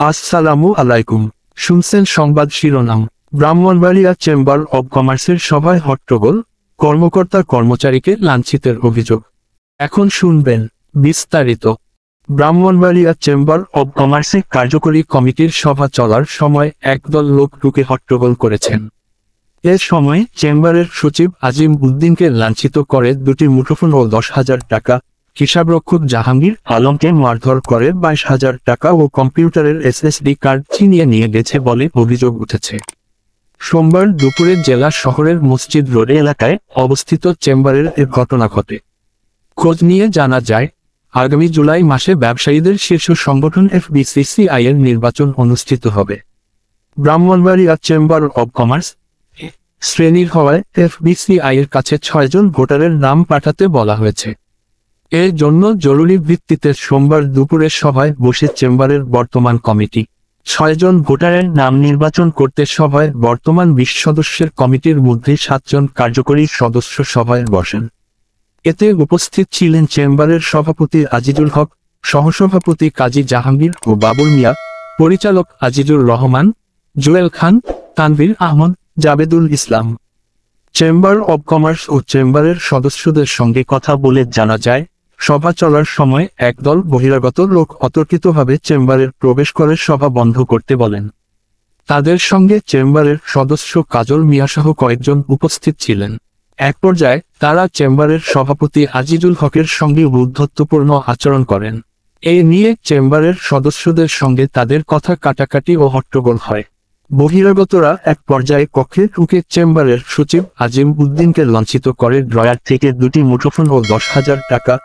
আসসালামু আলাইকুম। শুনছেন সংবাদ শিরোনাম। ব্রাহ্মণবাড়িয়া চেম্বার অব কমার্সের সভায় হট্টগোল, কর্মকর্তা কর্মচারীকে লাঞ্ছিতের অভিযোগ। এখন শুনবেন বিস্তারিত। ব্রাহ্মণবাড়িয়া চেম্বার অব কমার্সের কার্যকরী কমিটির সভা চলার সময় একদল লোক ঢুকে হট্টগোল করেছেন। এ সময় চেম্বারের সচিব আজিম উদ্দিনকে লাঞ্ছিত করে দুটি মুঠোফোন ও 10,000 টাকা, হিসাবরক্ষক জাহাঙ্গীর আলমকে মারধর করে 22,000 টাকা ও কম্পিউটারের এসএসডি কার্ড ছিনিয়ে নিয়ে গেছে বলে অভিযোগ উঠেছে। সোমবার দুপুরে জেলা শহরের মসজিদ রোড এলাকায় অবস্থিত চেম্বারের এ ঘটনা ঘটে। খোঁজ নিয়ে জানা যায়, আগামী জুলাই মাসে ব্যবসায়ীদের শীর্ষ সংগঠন FBCCI এর নির্বাচন অনুষ্ঠিত হবে। ব্রাহ্মণবাড়িয়া চেম্বার অব কমার্স শ্রেণীর হওয়ায় FBCI এর কাছে 6 জন ভোটারের নাম পাঠাতে বলা হয়েছে। এর জন্য জরুরি ভিত্তিতে সোমবার দুপুরে সভায় বসে চেম্বারের বর্তমান কমিটি। 6 জন ভোটারের নাম নির্বাচন করতে সভায় বর্তমান 20 সদস্যের কমিটির মধ্যে 7 জন কার্যকরী সদস্য সভায় বসেন। এতে উপস্থিত ছিলেন চেম্বারের সভাপতি আজিজুল হক, সহসভাপতি কাজী জাহাঙ্গীর ও বাবুল মিয়া, পরিচালক আজিজুর রহমান, জুয়েল খান, তানভীর আহমদ, জাবেদুল ইসলাম। চেম্বার অব কমার্স ও চেম্বারের সদস্যদের সঙ্গে কথা বলে জানা যায়, সভা চলার সময় একদল বহিরাগত লোক অতর্কিতভাবে চেম্বারের প্রবেশ করে সভা বন্ধ করতে বলেন। তাদের সঙ্গে চেম্বারের সদস্য কাজল মিয়াসহ কয়েকজন উপস্থিত ছিলেন। এক পর্যায়ে তারা চেম্বারের সভাপতি আজিজুল হকের সঙ্গে বন্ধুত্বপূর্ণ আচরণ করেন। এ নিয়ে চেম্বারের সদস্যদের সঙ্গে তাদের কথা কাটাকাটি ও হট্টগোল হয়। বহিরাগতরা এক পর্যায়ে কক্ষে ঢুকে চেম্বারের সচিব আজিম উদ্দিনকে লাঞ্ছিত করে ড্রয়ার থেকে দুটি মুঠোফোন ও 10,000 টাকা,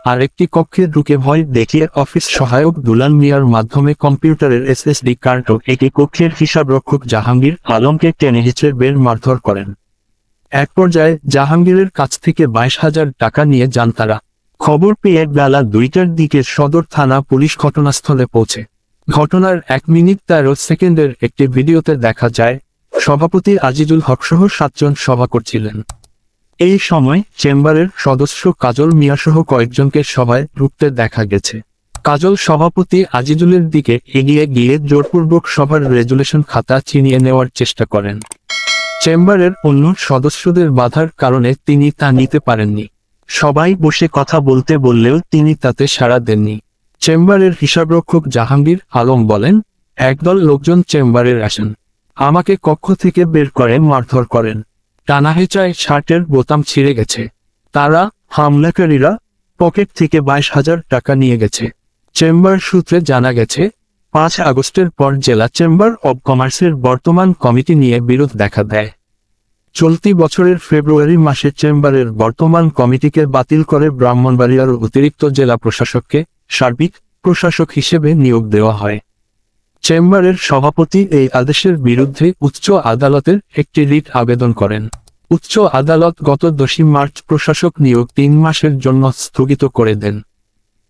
আর একটি কক্ষে ঢুকে ভয় দেখিয়ে অফিস সহায়ক দুলাল মিয়ার মাধ্যমে কম্পিউটারের এসএসডি কার্ড ও একটি কক্ষের হিসাবরক্ষক জাহাঙ্গীর আলমকে টেনে হিঁচড়ে বের মারধর করেন। এক পর্যায়ে জাহাঙ্গীরের কাছ থেকে 22,000 টাকা নিয়ে যান তারা। খবর পেয়ে বেলা 2টার দিকে সদর থানা পুলিশ ঘটনাস্থলে পৌঁছে। ঘটনার 1 মিনিট 13 সেকেন্ডের একটি ভিডিওতে দেখা যায়, সভাপতি আজিজুল হকসহ 7 জন সভা করছিলেন। এই সময় চেম্বারের সদস্য কাজল মিয়াসহ কয়েকজনকে সভায় ঢুকতে দেখা গেছে। কাজল সভাপতি আজিজুলের দিকে এগিয়ে গিয়ে জোরপূর্বক সভার রেজুলেশন খাতা ছিনিয়ে নেওয়ার চেষ্টা করেন। চেম্বারের অন্য সদস্যদের বাধার কারণে তিনি তা নিতে পারেননি। সবাই বসে কথা বলতে বললেও তিনি তাতে সাড়া দেননি। চেম্বারের হিসাবরক্ষক জাহাঙ্গীর আলম বলেন, একদল লোকজন চেম্বারে আসেন, আমাকে কক্ষ থেকে বের করে মারধর করেন। টানাহেঁচায় শার্টের বোতাম ছিঁড়ে গেছে। তারা হামলাকারীরা পকেট থেকে 22,000 টাকা নিয়ে গেছে। চেম্বার সূত্রে জানা গেছে, 5 আগস্টের পর জেলা চেম্বার অব কমার্সের বর্তমান কমিটি নিয়ে বিরোধ দেখা দেয়। চলতি বছরের ফেব্রুয়ারি মাসে চেম্বারের বর্তমান কমিটিকে বাতিল করে ব্রাহ্মণবাড়িয়ার অতিরিক্ত জেলা প্রশাসককে সার্বিক প্রশাসক হিসেবে নিয়োগ দেওয়া হয়। চেম্বারের সভাপতি এই আদেশের বিরুদ্ধে উচ্চ আদালতের একটি রিট আবেদন করেন। উচ্চ আদালত গত 10 মার্চ প্রশাসক নিয়োগ 3 মাসের জন্য স্থগিত করে দেন।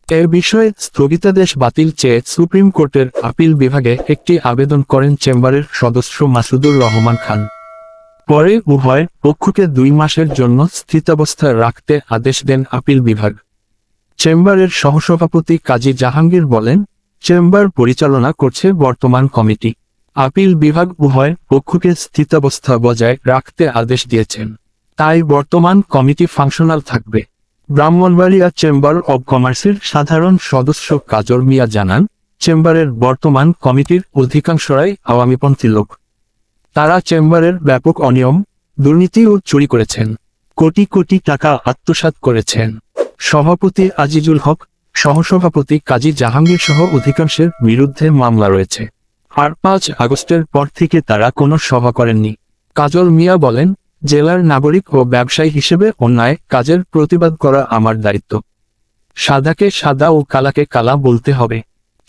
এ বিষয়ে স্থগিতাদেশ বাতিল চেয়ে সুপ্রিম কোর্টের আপিল বিভাগে একটি আবেদন করেন চেম্বারের সদস্য মাসুদুর রহমান খান। পরে উভয় পক্ষকে 2 মাসের জন্য স্থিতাবস্থায় রাখতে আদেশ দেন আপিল বিভাগ। চেম্বারের সহসভাপতি কাজী জাহাঙ্গীর বলেন, চেম্বার পরিচালনা করছে বর্তমান কমিটি। আপিল বিভাগ উভয় পক্ষকে স্থিতাবস্থা বজায় রাখতে আদেশ দিয়েছেন, তাই বর্তমান কমিটি ফাংশনাল থাকবে। ব্রাহ্মণবাড়িয়া চেম্বার অব কমার্সের সাধারণ সদস্য কাজল মিয়া জানান, চেম্বারের বর্তমান কমিটির অধিকাংশরাই আওয়ামীপন্থী লোক। তারা চেম্বারের ব্যাপক অনিয়ম, দুর্নীতি ও চুরি করেছেন, কোটি কোটি টাকা আত্মসাৎ করেছেন। সভাপতি আজিজুল হক, সহসভাপতি কাজী জাহাঙ্গীর সহ অধিকাংশের বিরুদ্ধে মামলা রয়েছে। আর 5 আগস্টের পর থেকে তারা কোনো সভা করেননি। কাজল মিয়া বলেন, জেলার নাগরিক ও ব্যবসায়ী হিসেবে অন্যায় কাজের প্রতিবাদ করা আমার দায়িত্ব। সাদাকে সাদা ও কালাকে কালা বলতে হবে।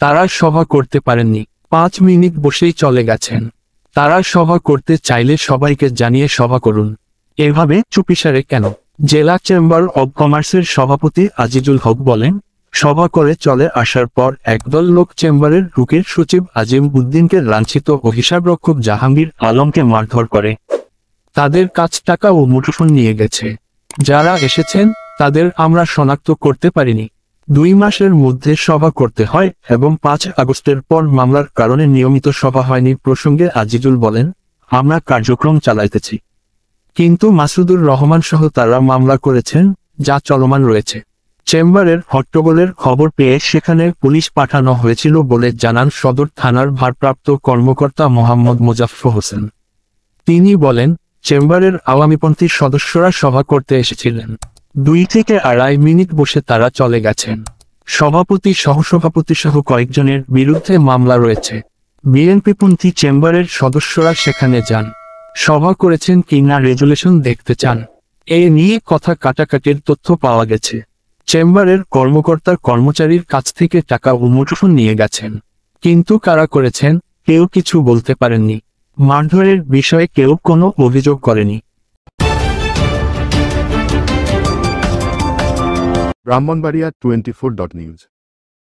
তারা সভা করতে পারেননি, 5 মিনিট বসেই চলে গেছেন। তারা সভা করতে চাইলে সবাইকে জানিয়ে সভা করুন, এভাবে চুপিসারে কেন? জেলা চেম্বার অব কমার্সের সভাপতি আজিজুল হক বলেন, সভা করে চলে আসার পর একদল লোক চেম্বারের ঢুকে সচিব আজিম উদ্দিনকে লাঞ্ছিত ও হিসাবরক্ষক জাহাঙ্গীর আলমকে মারধর করে। তাদের কাছ টাকা ও মুঠোফোন নিয়ে গেছে। যারা এসেছেন তাদের আমরা শনাক্ত করতে পারিনি। 2 মাসের মধ্যে সভা করতে হয় এবং 5 আগস্টের পর মামলার কারণে নিয়মিত সভা হয়নি প্রসঙ্গে আজিজুল বলেন, আমরা কার্যক্রম চালাইতেছি, কিন্তু মাসুদুর রহমান সহ তারা মামলা করেছেন, যা চলমান রয়েছে। চেম্বারের হট্টগোলের খবর পেয়ে সেখানে পুলিশ পাঠানো হয়েছিল বলে জানান সদর থানার ভারপ্রাপ্ত কর্মকর্তা মোহাম্মদ মোজাফফর হোসেন। তিনি বলেন, চেম্বারের আওয়ামীপন্থী সদস্যরা সভা করতে এসেছিলেন, 2 থেকে 2.5 মিনিট বসে তারা চলে গেছেন। সভাপতি সহসভাপতি সহ কয়েকজনের বিরুদ্ধে মামলা রয়েছে। বিএনপিপন্থী চেম্বারের সদস্যরা সেখানে যান, সভা করেছেন কিনা রেজুলেশন দেখতে চান, এ নিয়ে কথা কাটাকাটির তথ্য পাওয়া গেছে। চেম্বারের কর্মকর্তা কর্মচারীর কাছ থেকে টাকা ও মুঠোফোন নিয়ে গেছেন, কিন্তু কারা করেছেন কেউ কিছু বলতে পারেননি। মারধরের বিষয়ে কেউ কোনো অভিযোগ করেনি। ব্রাহ্মণবাড়িয়া 24.news